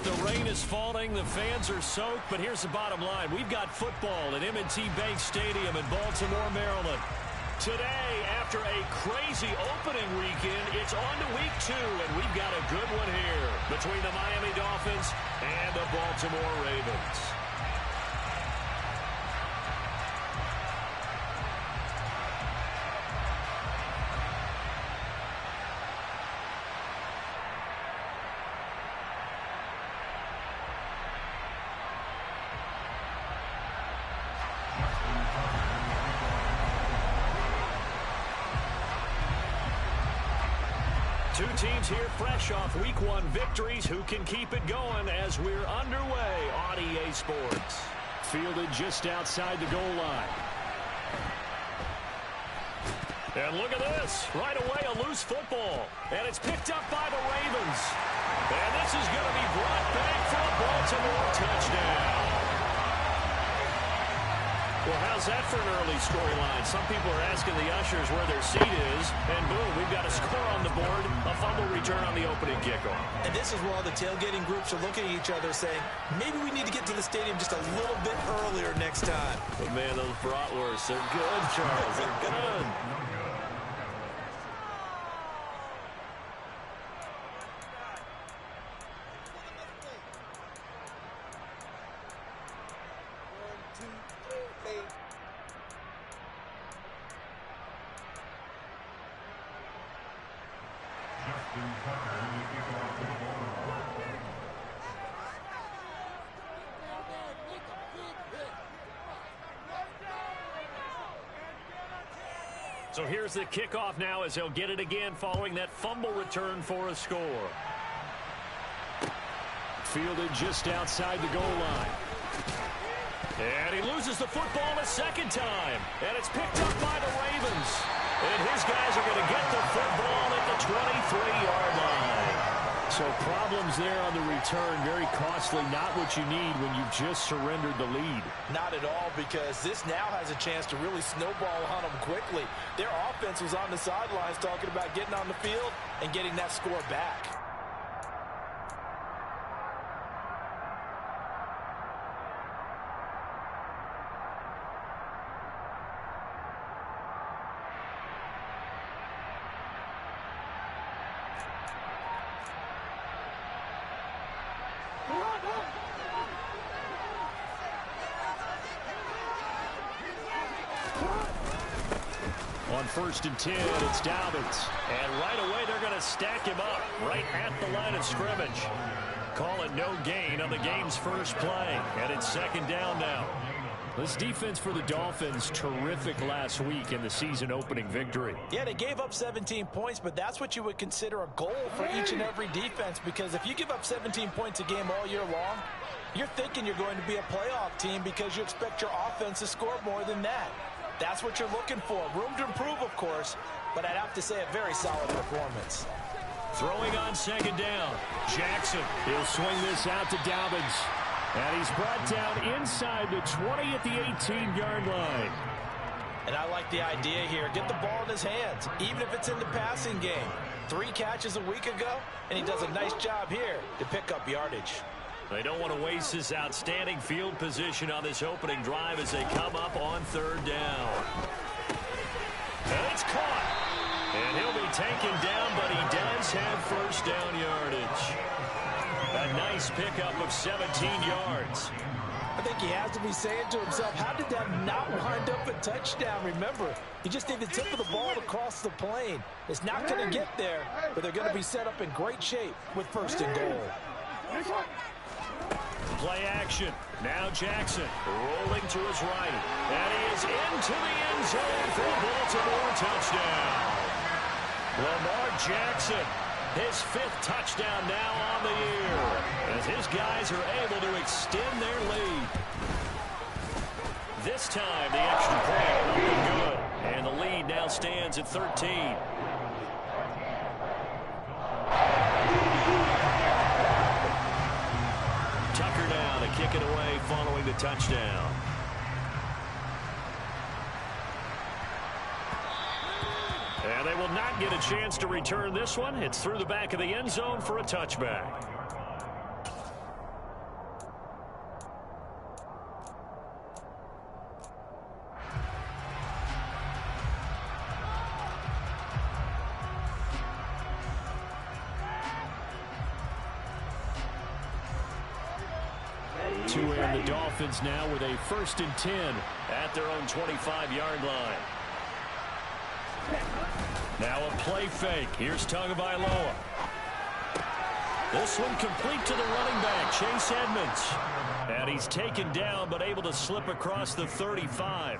The rain is falling, the fans are soaked, but here's the bottom line. We've got football at M&T Bank Stadium in Baltimore, Maryland. Today, after a crazy opening weekend, it's on to week 2, and we've got a good one here between the Miami Dolphins and the Baltimore Ravens. Two teams here fresh off Week 1 victories. Who can keep it going as we're underway on EA Sports? Fielded just outside the goal line. And look at this. Right away, a loose football. And it's picked up by the Ravens. And this is going to be brought back for a Baltimore touchdown. Well, how's that for an early storyline? Some people are asking the ushers where their seat is, and boom, we've got a score on the board, a fumble return on the opening kickoff. And this is where all the tailgating groups are looking at each other saying, maybe we need to get to the stadium just a little bit earlier next time. But man, those bratwursts, they're good, Charles. They're good. So here's the kickoff now as he'll get it again following that fumble return for a score. Fielded just outside the goal line. And he loses the football a second time. And it's picked up by the Ravens. And his guys are going to get the football at the 23-yard line. So problems there on the return, very costly, not what you need when you've just surrendered the lead. Not at all, because this now has a chance to really snowball on them quickly. Their offense was on the sidelines talking about getting on the field and getting that score back. On 1st and 10, it's Dobbins. And right away, they're going to stack him up right at the line of scrimmage. Call it no gain on the game's first play. And it's 2nd down now. This defense for the Dolphins, terrific last week in the season-opening victory. Yeah, they gave up 17 points, but that's what you would consider a goal for each and every defense, because if you give up 17 points a game all year long, you're thinking you're going to be a playoff team because you expect your offense to score more than that. That's what you're looking for. Room to improve, of course, but I'd have to say a very solid performance. Throwing on 2nd down. Jackson, he'll swing this out to Dobbins. And he's brought down inside the 20 at the 18-yard line. And I like the idea here. Get the ball in his hands, even if it's in the passing game. 3 catches a week ago, and he does a nice job here to pick up yardage. They don't want to waste this outstanding field position on this opening drive as they come up on 3rd down. And it's caught. And he'll be taken down, but he does have 1st down yardage. A nice pickup of 17 yards. I think he has to be saying to himself, how did that not wind up a touchdown? Remember, he just needed the tip of the ball to cross the plane. It's not going to get there, but they're going to be set up in great shape with 1st and goal. Play action. Now Jackson rolling to his right. And he is into the end zone for a Baltimore touchdown. Lamar Jackson, his 5th touchdown now on the year, as his guys are able to extend their lead. This time, the extra point will be good, and the lead now stands at 13. taken away following the touchdown. And they will not get a chance to return this one. It's through the back of the end zone for a touchback. And the Dolphins now with a 1st and 10 at their own 25-yard line. Now a play fake. Here's Tagovailoa. This one complete to the running back, Chase Edmonds. And he's taken down but able to slip across the 35.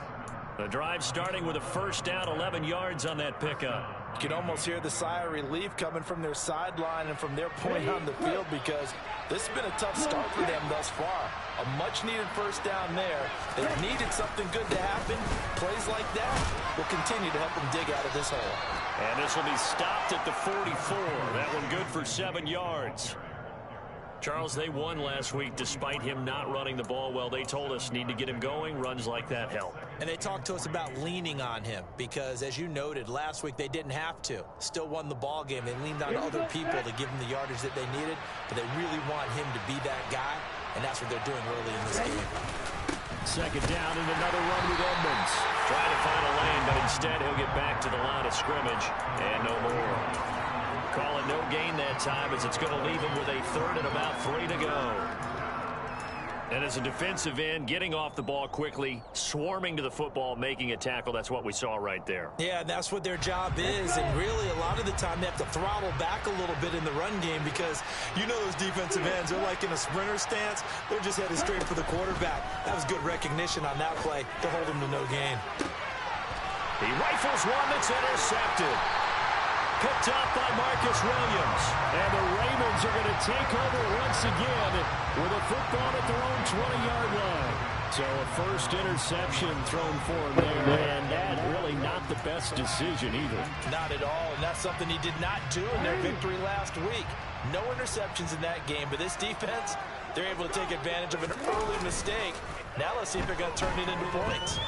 The drive starting with a 1st down, 11 yards on that pickup. You can almost hear the sigh of relief coming from their sideline and from their point on the field, because this has been a tough start for them thus far. A much-needed 1st down there. They've needed something good to happen. Plays like that will continue to help them dig out of this hole. And this will be stopped at the 44. That one good for 7 yards. Charles, they won last week despite him not running the ball well. They told us need to get him going. Runs like that help. And they talked to us about leaning on him because, as you noted, last week they didn't have to. Still won the ball game. They leaned on other people to give them the yardage that they needed, but they really want him to be that guy, and that's what they're doing early in this game. 2nd down and another run with Edmonds. Trying to find a lane, but instead he'll get back to the line of scrimmage and no more. Call it no gain that time, as it's going to leave him with a 3rd and about 3 to go. And as a defensive end, getting off the ball quickly, swarming to the football, making a tackle, that's what we saw right there. Yeah, and that's what their job is. And really, a lot of the time, they have to throttle back a little bit in the run game, because you know those defensive ends, they're like in a sprinter stance. They're just headed straight for the quarterback. That was good recognition on that play to hold him to no gain. He rifles one that's intercepted. Picked up by Marcus Williams. And the Ravens are going to take over once again with a football at their own 20-yard line. So a 1st interception thrown for him there. And that really not the best decision either. Not at all, and that's something he did not do in their victory last week. No interceptions in that game, but this defense, they're able to take advantage of an early mistake. Now let's see if they're going to turn it into points.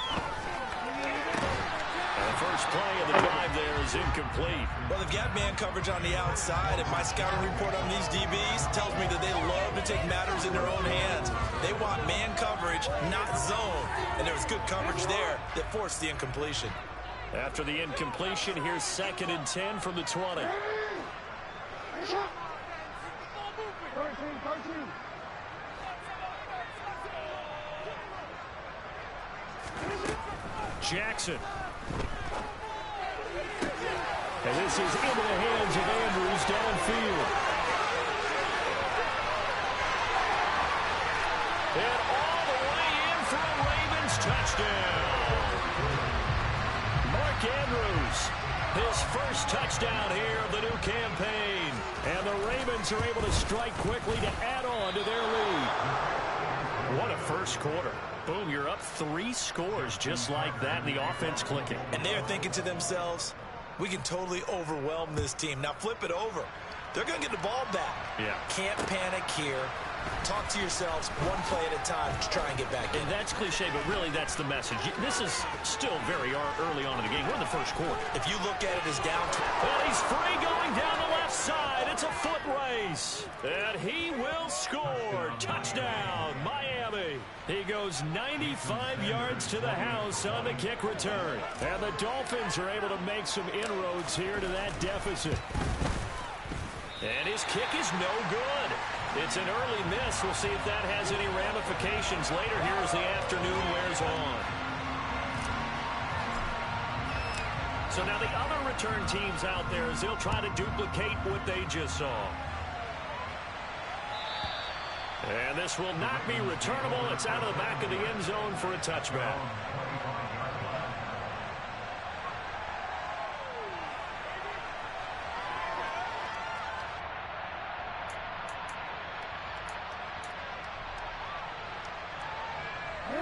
The first play of the drive there is incomplete. Well, they've got man coverage on the outside, and my scouting report on these DBs tells me that they love to take matters in their own hands. They want man coverage, not zone. And there was good coverage there that forced the incompletion. After the incompletion, here's 2nd and 10 from the 20. Jackson. And this is into the hands of Andrews downfield. And all the way in for a Ravens touchdown. Mark Andrews, his 1st touchdown here of the new campaign. And the Ravens are able to strike quickly to add on to their lead. What a 1st quarter. Boom, you're up 3 scores just like that, and the offense clicking. And they're thinking to themselves, we can totally overwhelm this team. Now flip it over. They're going to get the ball back. Yeah. Can't panic here. Talk to yourselves one play at a time to try and get back in. And that's cliche, but really that's the message. This is still very early on in the game. We're in the 1st quarter. If you look at it as down to... Well, he's free going down the left side. It's a foot race. And he will score. Touchdown, Miami. He goes 95 yards to the house on the kick return. And the Dolphins are able to make some inroads here to that deficit. And his kick is no good. It's an early miss. We'll see if that has any ramifications later here as the afternoon wears on. So now the other return teams out there, as they'll try to duplicate what they just saw. And this will not be returnable. It's out of the back of the end zone for a touchback.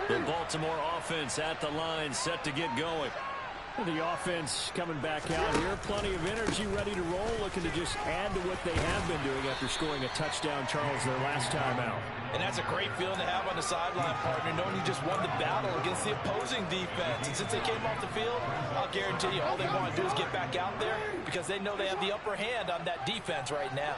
The Baltimore offense at the line, set to get going. The offense coming back out here. Plenty of energy, ready to roll, looking to just add to what they have been doing after scoring a touchdown, Charles, their last time out. And that's a great feeling to have on the sideline, partner, knowing you just won the battle against the opposing defense. And since they came off the field, I'll guarantee you all they want to do is get back out there because they know they have the upper hand on that defense right now.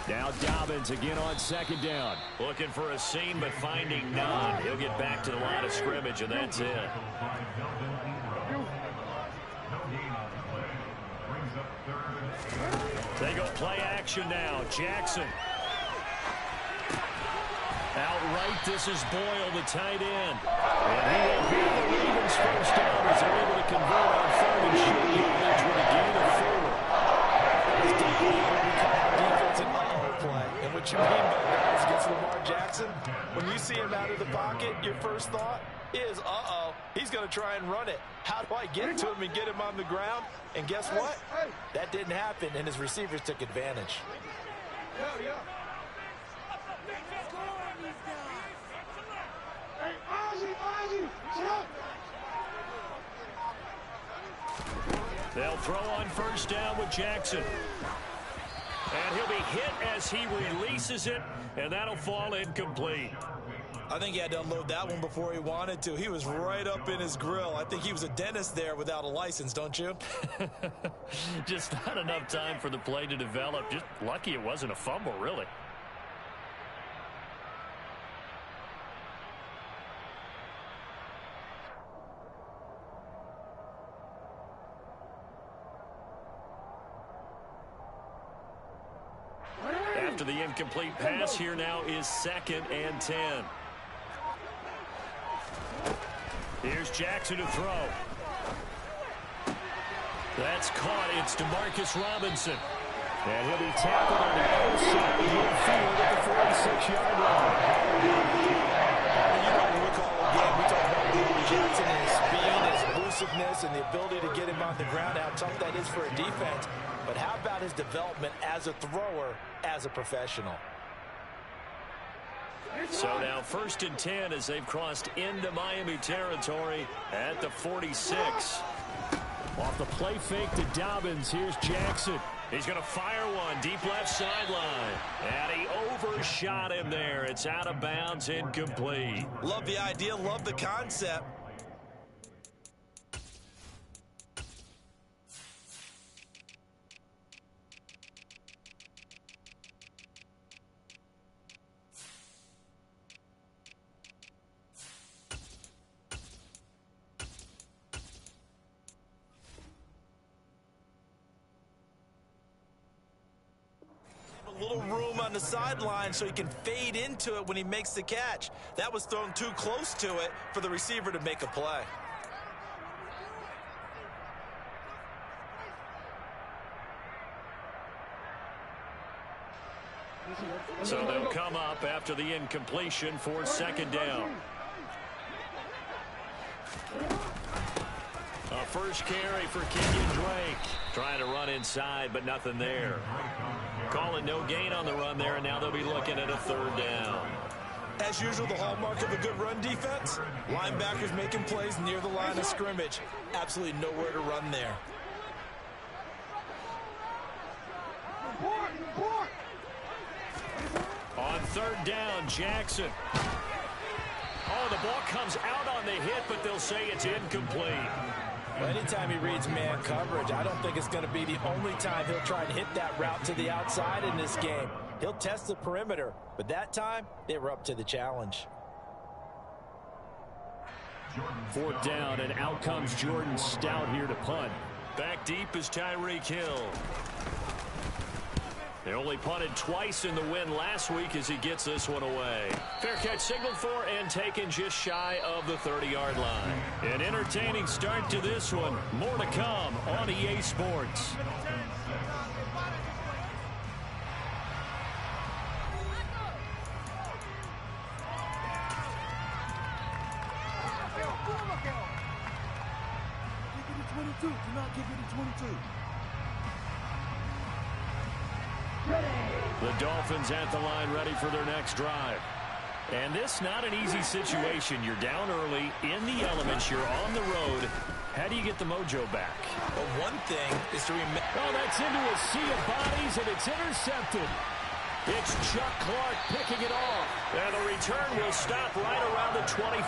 Now Dobbins again on second down. Looking for a seam, but finding none. He'll get back to the line of scrimmage, and that's it. They go play action now. Jackson. Outright, this is Boyle, the tight end. And he will be the Ravens' first down as they're able to convert on third and short yardage with a gain of 4. It's definitely what we call defense and uh-oh play. And what you mean by that is against Lamar Jackson, when you see him out of the pocket, your first thought is, uh-oh, he's going to try and run it. How do I get to him and get him on the ground? And guess what? That didn't happen, and his receivers took advantage. They'll throw on first down with Jackson. And he'll be hit as he releases it, and that'll fall incomplete. I think he had to unload that one before he wanted to. He was right up in his grill. I think he was a dentist there without a license, don't you? Just not enough time for the play to develop. Just lucky it wasn't a fumble, really. After the incomplete pass, here now is 2nd and 10. Here's Jackson to throw. That's caught. It's DeMarcus Robinson. And he'll be tackled on the outside of midfield at the 46-yard line. You know, when we call a game, we talk about Lamar Jackson and his speed, his elusiveness, and the ability to get him on the ground, how tough that is for a defense. But how about his development as a thrower, as a professional? So now 1st and 10 as they've crossed into Miami territory at the 46. Off the play fake to Dobbins. Here's Jackson. He's going to fire one deep left sideline. And he overshot him there. It's out of bounds, incomplete. Love the idea, love the concept. Little room on the sideline so he can fade into it when he makes the catch. That was thrown too close to it for the receiver to make a play. So they'll come up after the incompletion for 2nd down. A first carry for Kenyon Drake. Trying to run inside, but nothing there. Calling no gain on the run there, and now they'll be looking at a 3rd down. As usual, the hallmark of a good run defense, linebackers making plays near the line of scrimmage. Absolutely nowhere to run there. On 3rd down, Jackson. Oh, the ball comes out on the hit, but they'll say it's incomplete. Well, anytime he reads man coverage, I don't think it's going to be the only time he'll try and hit that route to the outside in this game. He'll test the perimeter, but that time, they were up to the challenge. 4th down, and out comes Jordan Stout here to punt. Back deep is Tyreek Hill. They only punted twice in the win last week as he gets this one away. Fair catch signaled for and taken just shy of the 30-yard line. An entertaining start to this one. More to come on EA Sports. Do not give it to 22. The Dolphins at the line ready for their next drive. And this not an easy situation. You're down early, in the elements, you're on the road. How do you get the mojo back? Well, one thing is to remember... Oh, that's into a sea of bodies, and it's intercepted. It's Chuck Clark picking it off. And the return will stop right around the 25.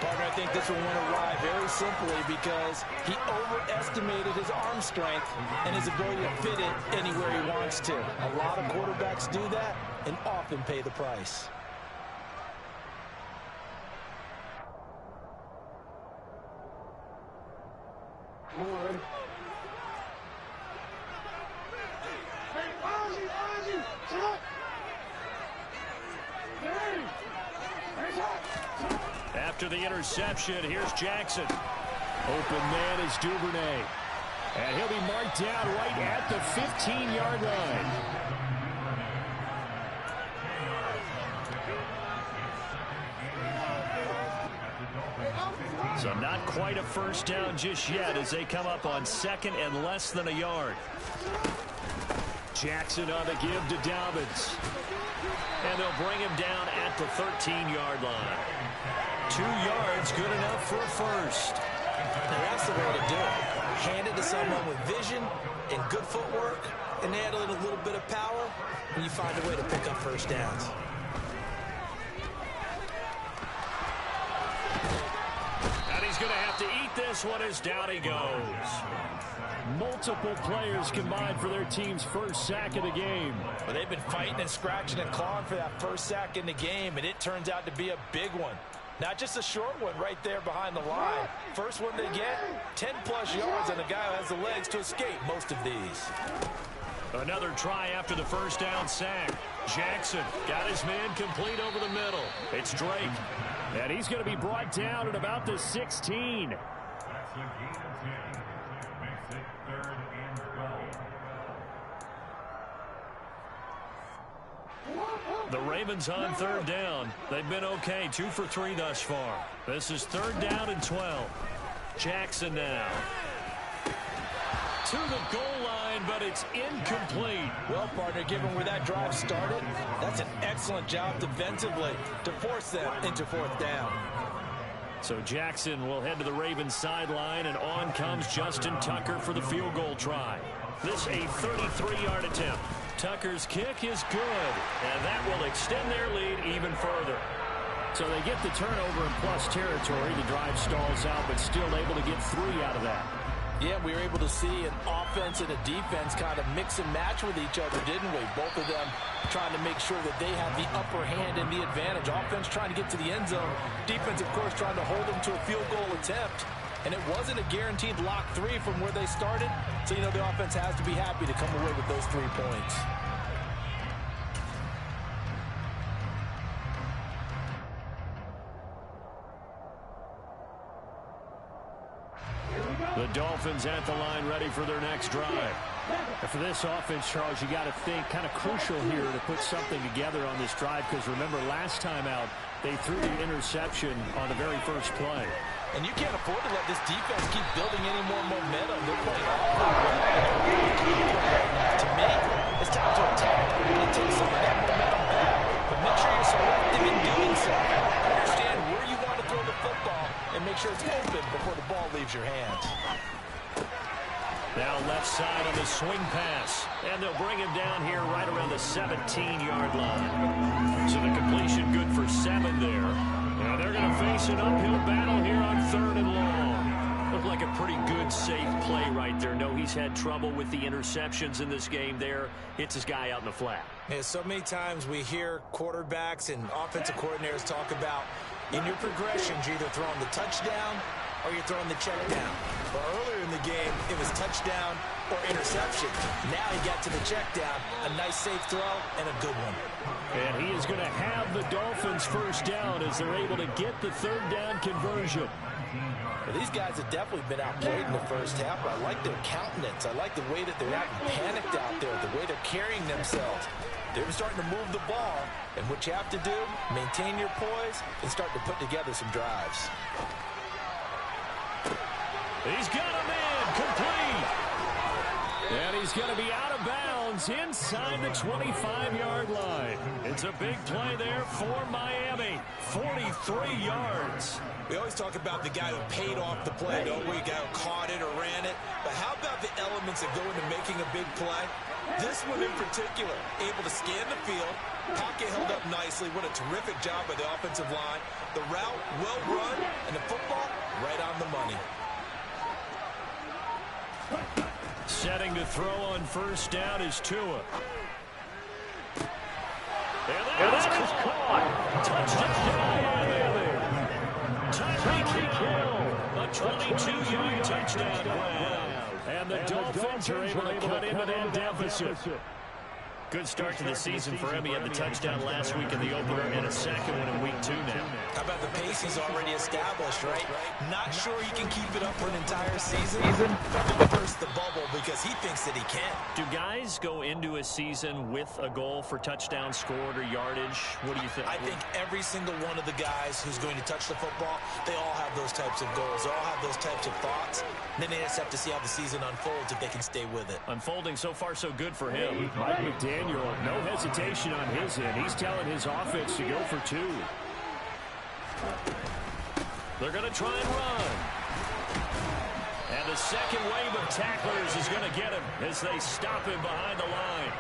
Partner, I think this one went awry very simply because he overestimated his arm strength and his ability to fit it anywhere he wants to. A lot of quarterbacks do that and often pay the price. After the interception, here's Jackson. Open man is Duvernay. And he'll be marked down right at the 15-yard line. So not quite a first down just yet as they come up on second and less than a yard. Jackson on the give to Dobbins. And they'll bring him down at the 13-yard line. 2 yards, good enough for a first. Now that's the way to do it. Hand it to someone with vision and good footwork, and add a little bit of power, and you find a way to pick up first downs. And he's going to have to eat this one as down he goes. Multiple players combined for their team's first sack of the game. But they've been fighting and scratching and clawing for that first sack in the game, and it turns out to be a big one. Not just a short one right there behind the line. First one they get, 10-plus yards, and a guy who has the legs to escape most of these. Another try after the first down sack. Jackson got his man complete over the middle. It's Drake. And he's going to be brought down at about the 16. The Ravens on third down. They've been okay, 2 for 3 thus far. This is third down and 12. Jackson now to the goal line, but it's incomplete. Well, partner, given where that drive started, that's an excellent job defensively to force them into fourth down. So Jackson will head to the Ravens sideline, and on comes Justin Tucker for the field goal try. This a 33-yard attempt. Tucker's kick is good, and that will extend their lead even further. So they get the turnover in plus territory. The drive stalls out, but still able to get 3 out of that. Yeah, we were able to see an offense and a defense kind of mix and match with each other, didn't we? Both of them trying to make sure that they have the upper hand and the advantage. Offense trying to get to the end zone. Defense, of course, trying to hold them to a field goal attempt. And it wasn't a guaranteed lock 3 from where they started. So, you know, the offense has to be happy to come away with those 3 points. The Dolphins at the line ready for their next drive. And for this offense, Charles, you got to think kind of crucial here to put something together on this drive, because remember last time out they threw the interception on the very first play. And you can't afford to let this defense keep building any more momentum. They're playing awfully well. To me, it's time to attack and take some of that momentum back. But make sure you're selective in doing so. Understand where you want to throw the football and make sure it's open before the ball leaves your hands. Now left side on the swing pass. And they'll bring him down here right around the 17-yard line. So the completion good for 7 there. Now they're going to face an uphill battle here on 3rd and long. Looked like a pretty good, safe play right there. No, he's had trouble with the interceptions in this game there. Hits his guy out in the flat. Yeah, so many times we hear quarterbacks and offensive coordinators talk about in your progressions, you're either throwing the touchdown or you're throwing the check down. But earlier in the game, it was touchdown or interception. Now he got to the check down, a nice safe throw, and a good one. And he is going to have the Dolphins first down as they're able to get the 3rd down conversion. Well, these guys have definitely been outplayed in the first half, but I like their countenance. I like the way that they're acting panicked out there, the way they're carrying themselves. They're starting to move the ball, and what you have to do, maintain your poise and start to put together some drives. He's got him in, complete. And he's going to be out of bounds inside the 25-yard line. It's a big play there for Miami. 43 yards. We always talk about the guy who paid off the play, don't we? The guy who caught it or ran it. But how about the elements that go into making a big play? This one in particular, able to scan the field, pocket held up nicely. What a terrific job by the offensive line. The route, well run, and the football, right on the money. Setting to throw on first down is Tua. And that is caught. Touchdown, Miami. A 22-yard touchdown grab. And the Dolphins are able to cut into that deficit. Good start to the season for him. He had the touchdown last week in the opener and a second one in week 2 now. How about the pace he's already established, right? Not sure he can keep it up for an entire season. But burst the bubble because he thinks that he can. Do guys go into a season with a goal for touchdown scored or yardage? What do you think? I think every single one of the guys who's going to touch the football, they all have those types of goals. They all have those types of thoughts. And then they just have to see how the season unfolds if they can stay with it. Unfolding so far so good for him. Mike McDaniel, no hesitation on his end. He's telling his offense to go for 2. They're going to try and run. And the second wave of tacklers is going to get him as they stop him behind the line.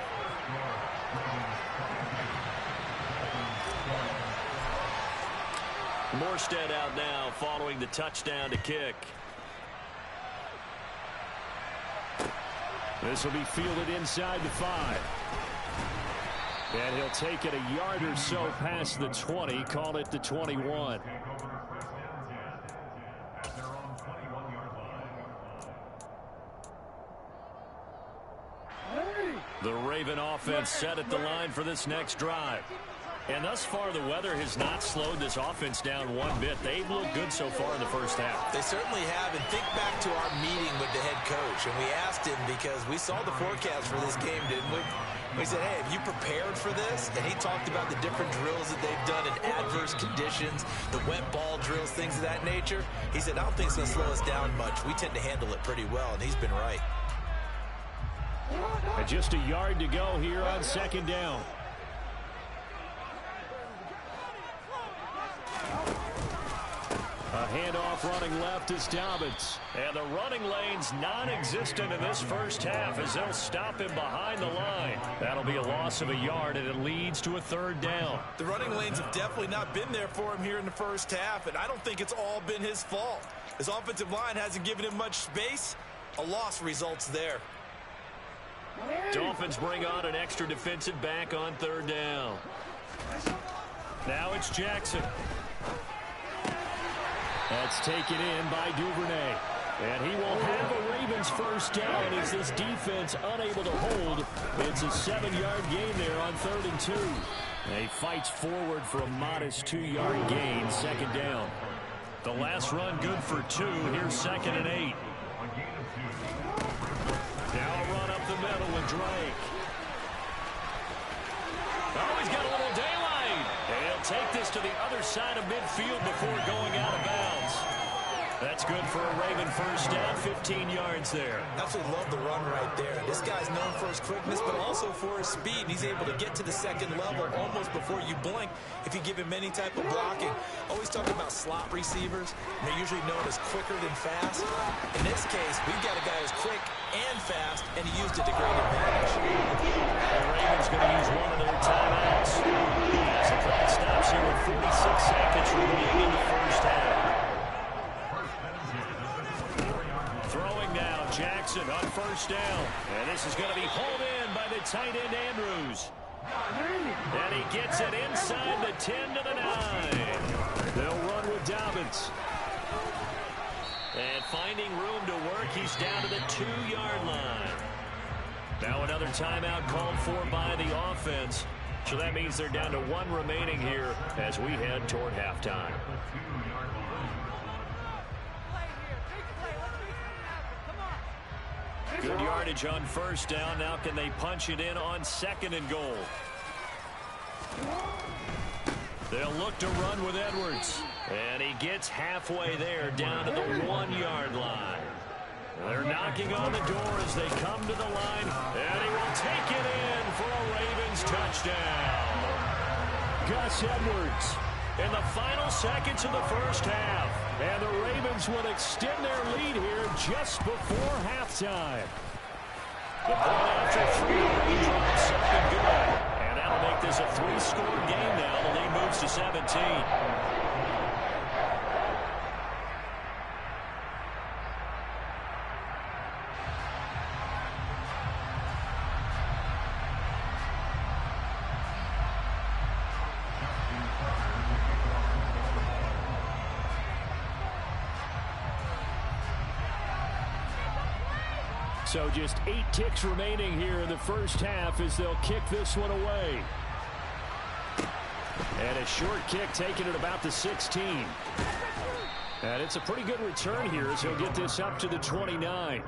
Morstead out now following the touchdown to kick. This will be fielded inside the 5. And he'll take it a yard or so past the 20, call it the 21. The Raven offense set at the line for this next drive. And thus far, the weather has not slowed this offense down one bit. They've looked good so far in the first half. They certainly have. And think back to our meeting with the head coach. And we asked him because we saw the forecast for this game, didn't we? We said, hey, have you prepared for this? And he talked about the different drills that they've done in adverse conditions, the wet ball drills, things of that nature. He said, I don't think it's going to slow us down much. We tend to handle it pretty well, and he's been right. And just a yard to go here on second down. A handoff running left is Dobbins. And the running lane's non-existent in this first half as they'll stop him behind the line. That'll be a loss of a yard, and it leads to a third down. The running lanes have definitely not been there for him here in the first half, and I don't think it's all been his fault. His offensive line hasn't given him much space. A loss results there. Dolphins bring on an extra defensive back on third down. Now it's Jackson. That's taken in by Duvernay. And he will have a Ravens first down as this defense unable to hold. It's a 7-yard gain there on 3rd and 2. He fights forward for a modest 2-yard gain, second down. The last run good for 2. Here's 2nd and 8. Now a run up the middle with Drake. Oh, he's got a little daylight. And he'll take this to the other side of midfield before going out of bounds. That's good for a Raven first down, 15 yards there. Absolutely love the run right there. This guy's known for his quickness, but also for his speed. He's able to get to the second level almost before you blink if you give him any type of blocking. Always talk about slot receivers. They're usually known as quicker than fast. In this case, we've got a guy who's quick and fast, and he used it to great advantage. The Ravens going to use one of their timeouts. As the clock stops here with 46 seconds remaining in the first half. Throwing now, Jackson on first down. And this is going to be hauled in by the tight end, Andrews. And he gets it inside the 10 to the 9. They'll run with Dobbins. And finding room to work, he's down to the 2-yard line. Now another timeout called for by the offense. So that means they're down to 1 remaining here as we head toward halftime. Good yardage on first down. Now can they punch it in on 2nd and goal? They'll look to run with Edwards. And he gets halfway there down to the 1-yard line. They're knocking on the door as they come to the line, and he will take it in for a Ravens touchdown. Gus Edwards in the final seconds of the first half, and the Ravens will extend their lead here just before halftime. The point after 3 raindrops, something good, and that'll make this a 3-score game now. The lead moves to 17. So just 8 ticks remaining here in the first half as they'll kick this one away. And a short kick taken at about the 16. And it's a pretty good return here as he'll get this up to the 29.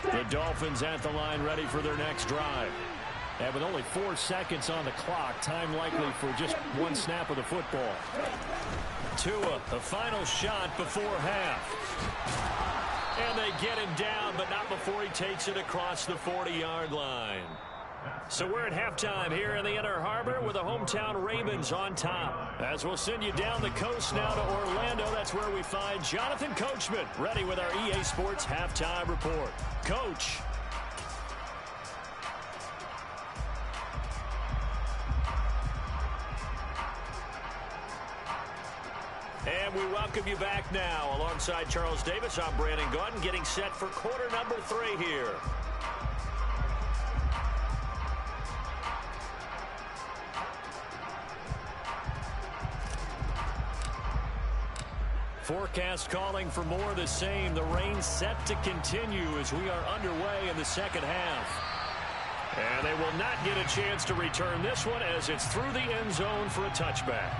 The Dolphins at the line ready for their next drive. And with only 4 seconds on the clock, time likely for just 1 snap of the football. Tua, the final shot before half. And they get him down, but not before he takes it across the 40-yard line. So we're at halftime here in the Inner Harbor with the hometown Ravens on top. As we'll send you down the coast now to Orlando, that's where we find Jonathan Coachman ready with our EA Sports halftime report. Coach. And we welcome you back now. Alongside Charles Davis, I'm Brandon Gaudin, getting set for quarter number 3 here. Forecast calling for more of the same. The rain set to continue as we are underway in the second half. And they will not get a chance to return this one as it's through the end zone for a touchback.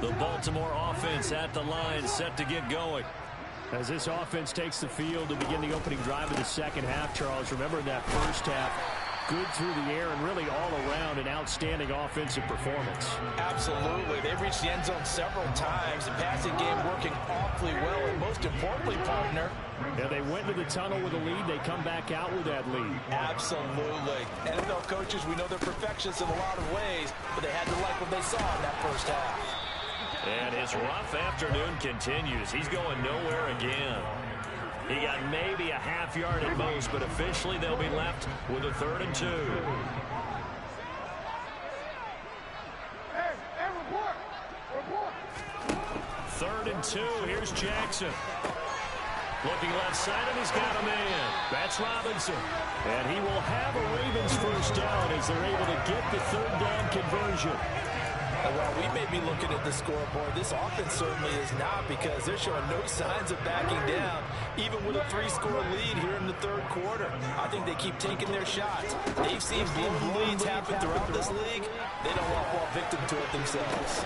The Baltimore offense at the line set to get going. As this offense takes the field to begin the opening drive of the second half, Charles, remember in that first half, good through the air and really all around an outstanding offensive performance. Absolutely. They've reached the end zone several times. The passing game working awfully well. And most importantly, partner, yeah, they went to the tunnel with a lead. They come back out with that lead. Absolutely. NFL coaches, we know they're perfectionists in a lot of ways, but they had to like what they saw in that first half. And his rough afternoon continues. He's going nowhere again. He got maybe a half yard at most, but officially they'll be left with a 3rd and 2. Third and 2. Here's Jackson. Looking left side, and he's got a man. That's Robinson. And he will have a Ravens first down as they're able to get the 3rd down conversion. Well, we may be looking at the scoreboard. This offense certainly is not, because they're showing no signs of backing down, even with a 3-score lead here in the 3rd quarter. I think they keep taking their shots. They've seen blown leads happen throughout this league. They don't want to fall victim to it themselves.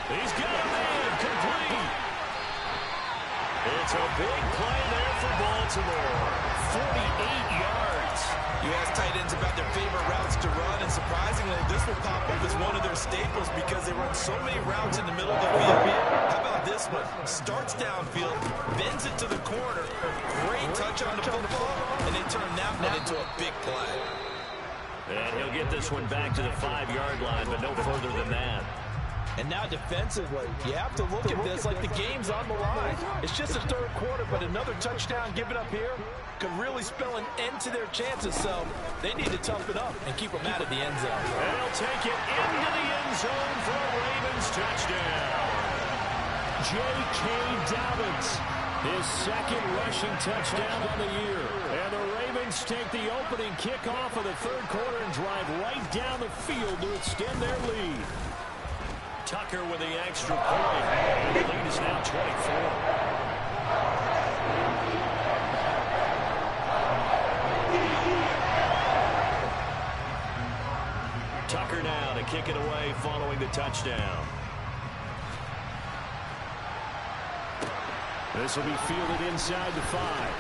He's got a man complete. It's a big play there for Baltimore. 48 yards. You ask tight ends about their favorite routes to run, and surprisingly, this will pop up as one of their staples because they run so many routes in the middle of the field. How about this one? Starts downfield, bends it to the corner, great touch on the football, and they turn that one into a big play. And he'll get this one back to the 5-yard line, but no further than that. And now defensively, you have to look at this like the game's on the line. It's just the 3rd quarter, but another touchdown given up here could really spell an end to their chances. So they need to toughen up and keep them out of the end zone. And he'll take it into the end zone for a Ravens touchdown. J.K. Dobbins, his 2nd rushing touchdown on the year. And the Ravens take the opening kickoff of the 3rd quarter and drive right down the field to extend their lead. Tucker with the extra point. And the lead is now 24. Tucker now to kick it away following the touchdown. This will be fielded inside the 5.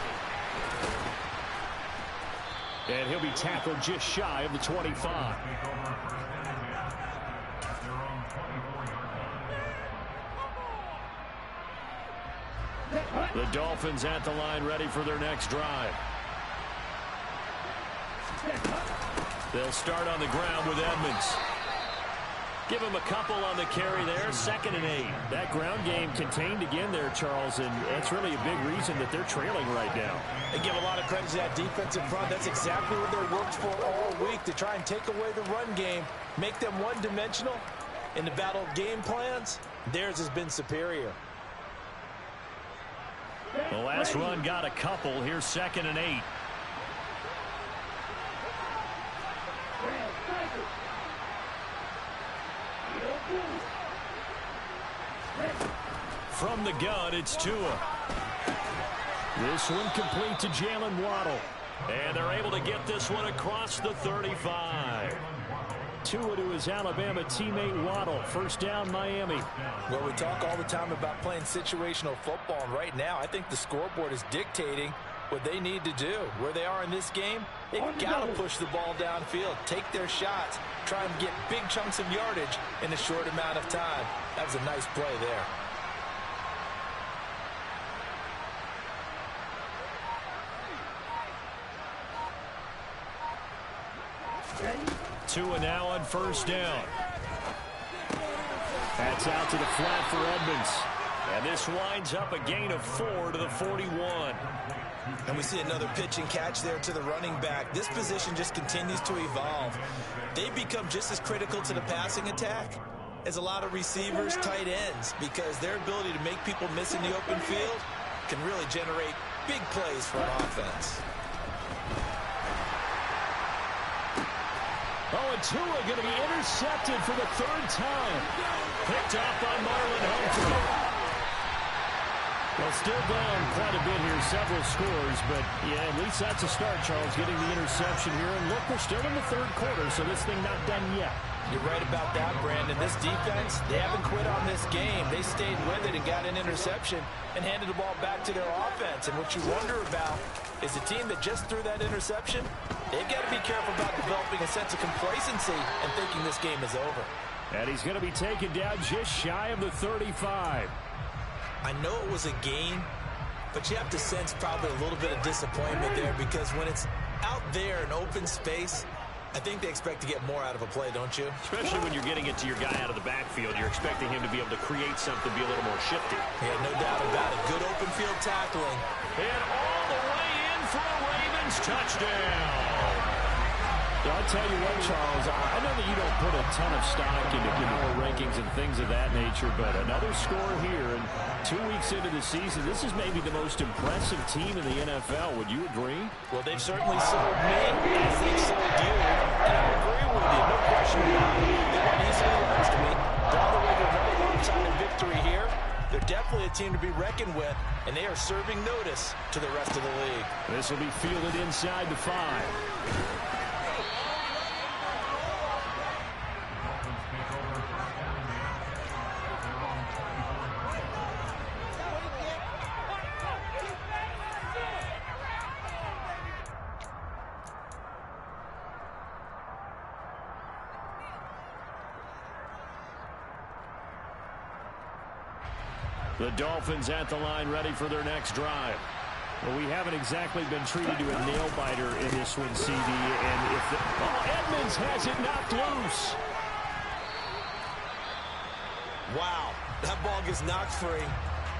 And he'll be tackled just shy of the 25. The Dolphins at the line ready for their next drive. They'll start on the ground with Edmonds. Give him a couple on the carry there. 2nd and 8. That ground game contained again there, Charles, and that's really a big reason that they're trailing right now. They give a lot of credit to that defensive front. That's exactly what they worked for all week, to try and take away the run game, make them one-dimensional. In the battle of game plans, theirs has been superior. The last run got a couple. Here's 2nd and 8. From the gun, it's Tua. This one complete to Jalen Waddle. And they're able to get this one across the 35. Tua to his Alabama teammate Waddle. First down, Miami. Well, we talk all the time about playing situational football, and right now I think the scoreboard is dictating what they need to do. Where they are in this game, they've got to push the ball downfield, take their shots, try and get big chunks of yardage in a short amount of time. That was a nice play there. Tua now on first down. That's out to the flat for Edmonds. And this winds up a gain of 4 to the 41. And we see another pitch and catch there to the running back. This position just continues to evolve. They become just as critical to the passing attack as a lot of receivers, tight ends, because their ability to make people miss in the open field can really generate big plays for an offense. Oh, and Tua going to be intercepted for the 3rd time. Picked off by Marlon Humphrey. Well, still down quite a bit here, several scores, but yeah, at least that's a start, Charles, getting the interception here. And look, we're still in the 3rd quarter, so this thing not done yet. You're right about that, Brandon. This defense, they haven't quit on this game. They stayed with it and got an interception and handed the ball back to their offense. And what you wonder about is the team that just threw that interception, they've got to be careful about developing a sense of complacency and thinking this game is over. And he's going to be taken down just shy of the 35. I know it was a gain, but you have to sense probably a little bit of disappointment there, because when it's out there in open space, I think they expect to get more out of a play, don't you? Especially when you're getting it to your guy out of the backfield. You're expecting him to be able to create something, be a little more shifty. Yeah, no doubt about it. Good open field tackling. And all the way in for a Ravens touchdown. Well, I'll tell you what, Charles, I know that you don't put a ton of stock into more rankings and things of that nature, but another score here, and 2 weeks into the season, this is maybe the most impressive team in the NFL. Would you agree? Well, they've certainly sold me as they've sold you, and I agree with you, no question about it. They won easily last week. Down the way to another one-sided victory here. They're definitely a team to be reckoned with, and they are serving notice to the rest of the league. This will be fielded inside the 5. The Dolphins at the line ready for their next drive. Well, we haven't exactly been treated to a nail-biter in this one, CD. And if Edmonds has it knocked loose. Wow, that ball gets knocked free,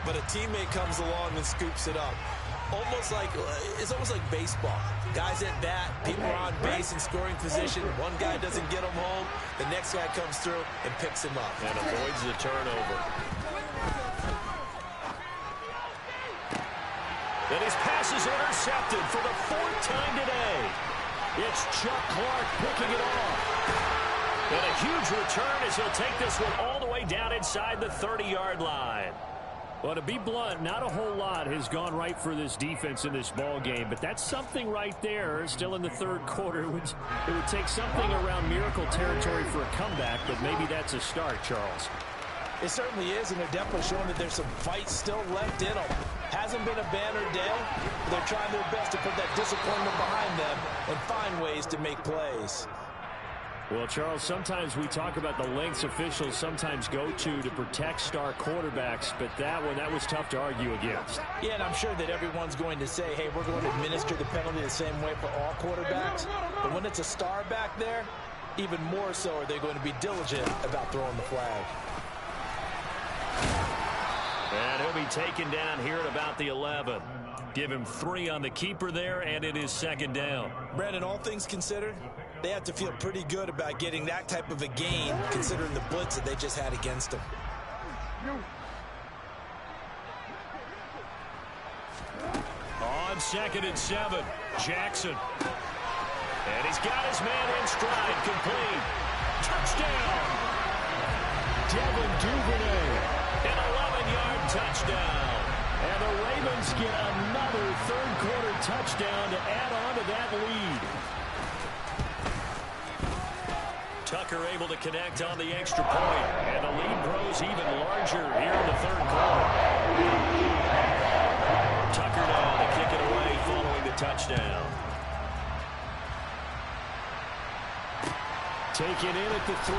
but a teammate comes along and scoops it up. It's almost like baseball. Guys at bat, people are on base in scoring position. One guy doesn't get him home. The next guy comes through and picks him up. And avoids the turnover. And his pass is intercepted for the 4th time today. It's Chuck Clark picking it off. And a huge return as he'll take this one all the way down inside the 30-yard line. Well, to be blunt, not a whole lot has gone right for this defense in this ball game, but that's something right there. Still in the 3rd quarter. It would take something around miracle territory for a comeback, but maybe that's a start, Charles. It certainly is, and they're definitely showing that there's some fight still left in them. Hasn't been a banner day. They're trying their best to put that disappointment behind them and find ways to make plays. Well, Charles, sometimes we talk about the lengths officials sometimes go to protect star quarterbacks, but that was tough to argue against. Yeah, and I'm sure that everyone's going to say, hey, we're going to administer the penalty the same way for all quarterbacks. But when it's a star back there, even more so are they going to be diligent about throwing the flag. And he'll be taken down here at about the 11. Give him 3 on the keeper there, and it is second down. Brandon, all things considered, they have to feel pretty good about getting that type of a gain, considering the blitz that they just had against them. On 2nd and 7, Jackson. And he's got his man in stride, complete. Touchdown! Devin Duvernay. An 11-yard touchdown. And the Ravens get another third-quarter touchdown to add on to that lead. Tucker able to connect on the extra point, and the lead grows even larger here in the third quarter. Tucker now to kick it away following the touchdown. Taken in at the 3.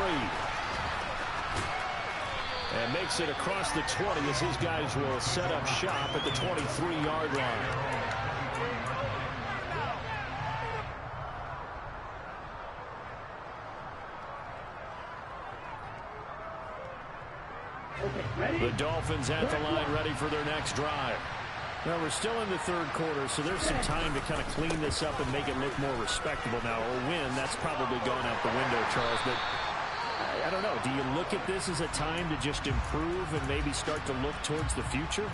And makes it across the 20 as his guys will set up shop at the 23-yard line. The Dolphins at the line ready for their next drive. Now, we're still in the third quarter, so there's some time to kind of clean this up and make it look more respectable now. A win, that's probably gone out the window, Charles, but I don't know. Do you look at this as a time to just improve and maybe start to look towards the future?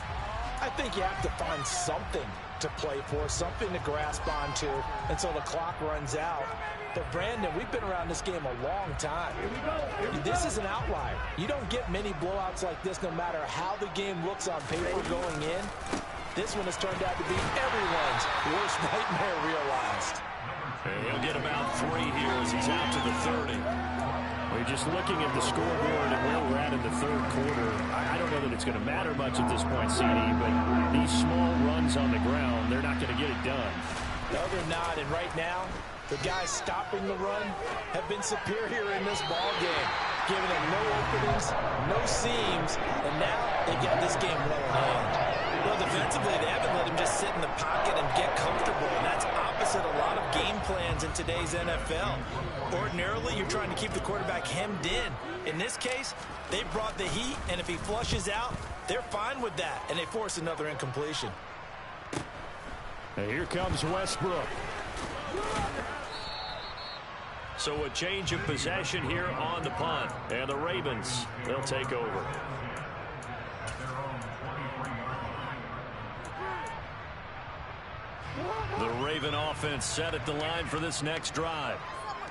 I think you have to find something to play for, something to grasp onto until the clock runs out. But, Brandon, we've been around this game a long time. This is an outlier. You don't get many blowouts like this no matter how the game looks on paper going in. This one has turned out to be everyone's worst nightmare realized. And he'll get about 3 here as he's out to the 30. We're just looking at the scoreboard and where we're at in the third quarter. I don't know that it's going to matter much at this point, CD, but these small runs on the ground, they're not going to get it done. No, they're not. And right now, the guys stopping the run have been superior in this ball game, giving them no openings, no seams, and now they get this game well in hand. Well, defensively, they haven't let him just sit in the pocket and get comfortable, and that's opposite a lot of game plans in today's NFL. Ordinarily, you're trying to keep the quarterback hemmed in. In this case, they brought the heat, and if he flushes out, they're fine with that, and they force another incompletion. And here comes Westbrook. So a change of possession here on the punt, and the Ravens, they'll take over. The Raven offense set at the line for this next drive.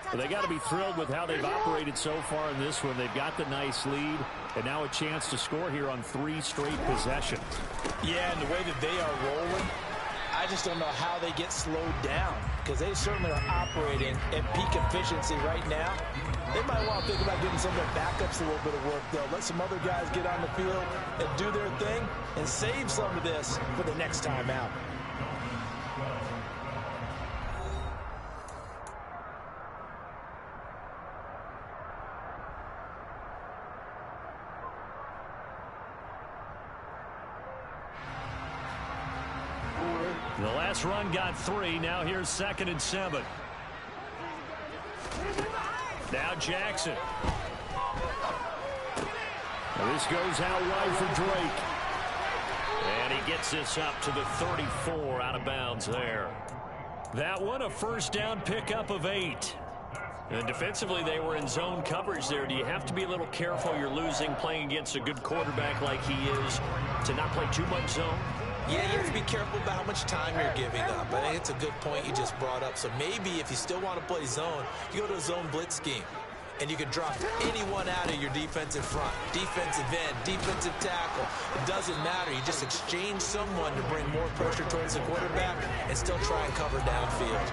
But they got to be thrilled with how they've operated so far in this one. They've got the nice lead, and now a chance to score here on 3 straight possessions. Yeah, and the way that they are rolling, I just don't know how they get slowed down, because they certainly are operating at peak efficiency right now. They might want to think about giving some of their backups a little bit of work, though. Let some other guys get on the field and do their thing and save some of this for the next time out. The last run got 3. Now here's 2nd and 7. Now Jackson. This goes out wide for Drake. And he gets this up to the 34 out of bounds there. That one a first down pickup of 8. And defensively, they were in zone coverage there. Do you have to be a little careful? You're losing playing against a good quarterback like he is to not play too much zone? Yeah, you have to be careful about how much time you're giving up. I think it's a good point you just brought up. So maybe if you still want to play zone, you go to a zone blitz scheme. And you can drop anyone out of your defensive front, defensive end, defensive tackle. It doesn't matter. You just exchange someone to bring more pressure towards the quarterback and still try and cover downfield.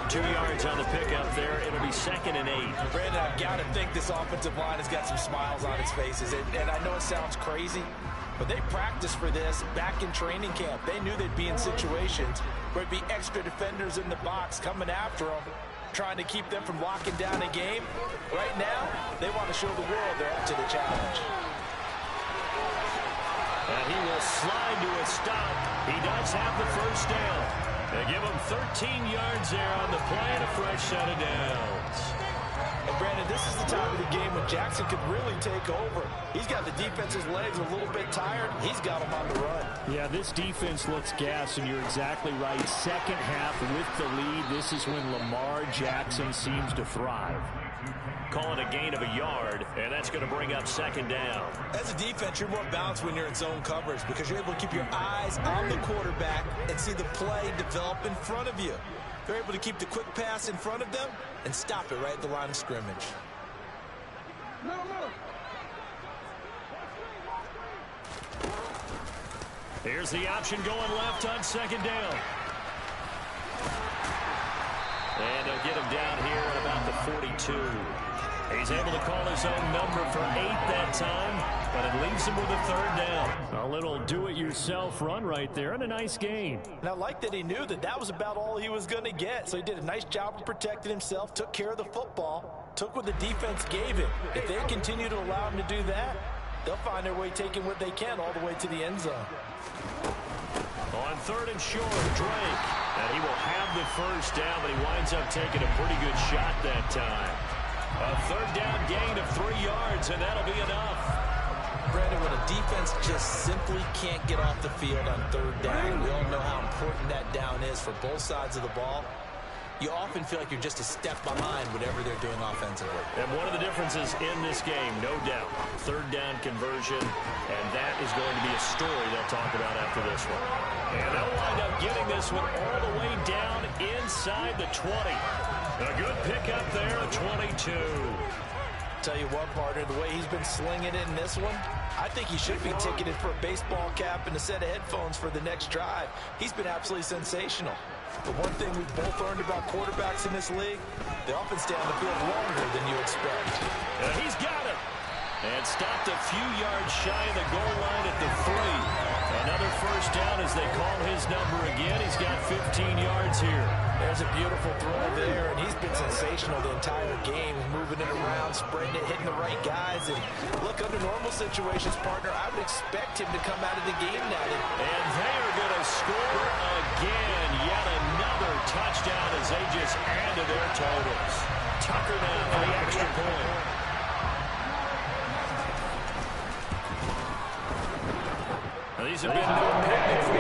2 yards on the pickup there. It'll be 2nd and 8. Brandon, I've got to think this offensive line has got some smiles on its faces. And I know it sounds crazy, But they practiced for this back in training camp. They knew they'd be in situations where it'd be extra defenders in the box coming after them, trying to keep them from locking down a game. Right now, they want to show the world they're up to the challenge. And he will slide to a stop. He does have the first down. They give him 13 yards there on the play and a fresh set of downs. And Brandon, this is the time of the game when Jackson could really take over. He's got the defense's legs a little bit tired. He's got them on the run. Yeah, this defense looks gassed, and you're exactly right. Second half with the lead, this is when Lamar Jackson seems to thrive. Call it a gain of a yard, and that's going to bring up second down. As a defense, you're more balanced when you're in zone coverage because you're able to keep your eyes on the quarterback and see the play develop in front of you. They're able to keep the quick pass in front of them and stop it right at the line of scrimmage. Here's the option going left on second down. And they'll get him down here at about the 42. He's able to call his own number for 8 that time, but it leaves him with a third down. A little do-it-yourself run right there, and a nice gain. And I like that he knew that that was about all he was going to get. So he did a nice job of protecting himself, took care of the football, took what the defense gave him. If they continue to allow him to do that, they'll find their way taking what they can all the way to the end zone. On third and short, Drake. And he will have the first down, but he winds up taking a pretty good shot that time. A third down gain of 3 yards, and that'll be enough. Brandon, when a defense just simply can't get off the field on third down, we all know how important that down is for both sides of the ball. You often feel like you're just a step behind whatever they're doing offensively. And one of the differences in this game, no doubt, third down conversion, and that is going to be a story they'll talk about after this one. And they'll wind up getting this one all the way down inside the 20. A good pickup there at 22. Tell you what, partner, the way he's been slinging it in this one, I think he should be ticketed for a baseball cap and a set of headphones for the next drive. He's been absolutely sensational. The one thing we've both learned about quarterbacks in this league, they often stay on the field longer than you expect. And he's got it. And stopped a few yards shy of the goal line at the 3. Another first down as they call his number again. He's got 15 yards here. There's a beautiful throw there, and he's been sensational the entire game, moving it around, spreading it, hitting the right guys. And look, under normal situations, partner, I would expect him to come out of the game now. And they are going to score again. Yet another touchdown as they just add to their totals. Tucker now for the extra point. These have been no picnic for